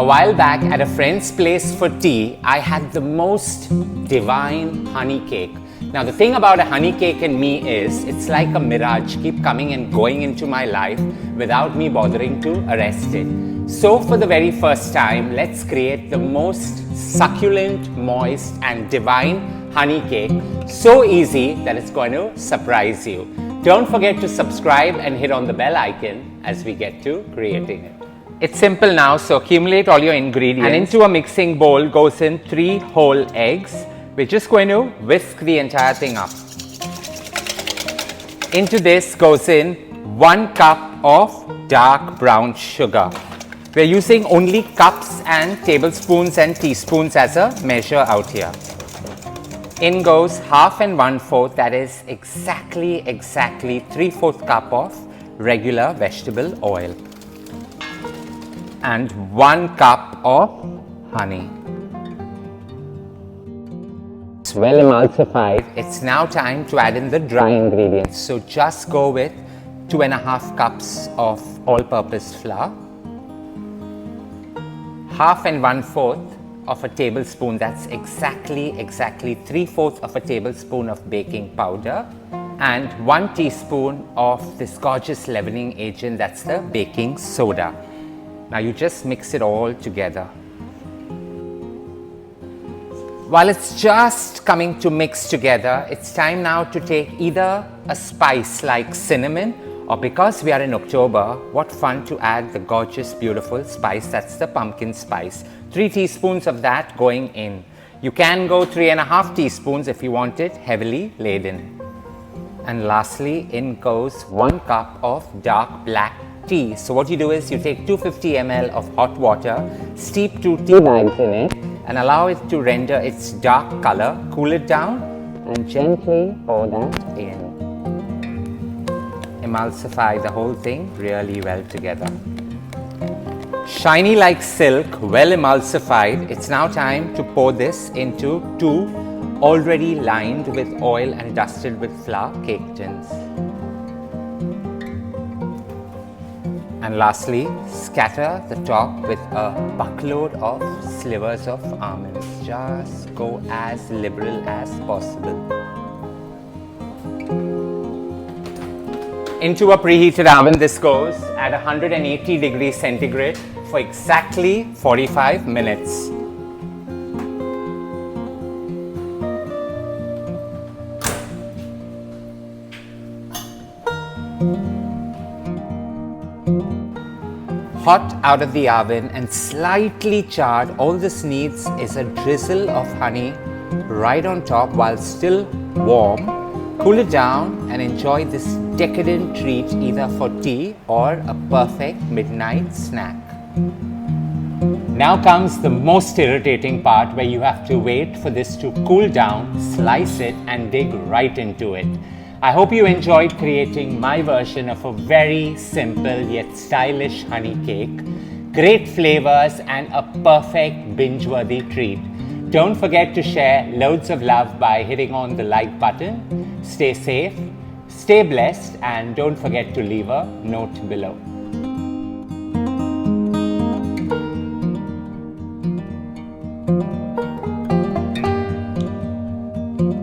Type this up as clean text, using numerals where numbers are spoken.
A while back at a friend's place for tea, I had the most divine honey cake. Now the thing about a honey cake and me is, it's like a mirage, keep coming and going into my life without me bothering to arrest it. So for the very first time, let's create the most succulent, moist and divine honey cake. So easy that it's going to surprise you. Don't forget to subscribe and hit on the bell icon as we get to creating it. It's simple now, so accumulate all your ingredients and into a mixing bowl goes in 3 whole eggs. We're just going to whisk the entire thing up. Into this goes in 1 cup of dark brown sugar. We're using only cups and tablespoons and teaspoons as a measure out here. In goes 1/2 and 1/4, that is exactly 3/4 cup of regular vegetable oil. And 1 cup of honey. It's well emulsified. It's now time to add in the dry ingredients. So just go with 2.5 cups of all-purpose flour, 1/2 and 1/4 of a tablespoon, that's exactly 3/4 of a tablespoon of baking powder, and 1 teaspoon of this gorgeous leavening agent, that's the baking soda. Now you just mix it all together. While it's just coming to mix together, it's time now to take either a spice like cinnamon, or because we are in October, what fun to add the gorgeous, beautiful spice, that's the pumpkin spice. 3 teaspoons of that going in. You can go 3.5 teaspoons if you want it heavily laden. And lastly, in goes 1 cup of dark black tea. So what you do is you take 250 ml of hot water, steep 2 tea bags in it and allow it to render its dark color, cool it down and gently pour that in. Emulsify the whole thing really well together. Shiny like silk, well emulsified, it's now time to pour this into 2 already lined with oil and dusted with flour cake tins. And lastly, scatter the top with a buckload of slivers of almonds. Just go as liberal as possible. Into a preheated oven this goes at 180 degrees centigrade for exactly 45 minutes. Hot out of the oven and slightly charred, all this needs is a drizzle of honey right on top while still warm. Cool it down and enjoy this decadent treat either for tea or a perfect midnight snack. Now comes the most irritating part where you have to wait for this to cool down, slice it and dig right into it. I hope you enjoyed creating my version of a very simple yet stylish honey cake. Great flavors and a perfect binge-worthy treat. Don't forget to share loads of love by hitting on the like button. Stay safe, stay blessed, and don't forget to leave a note below.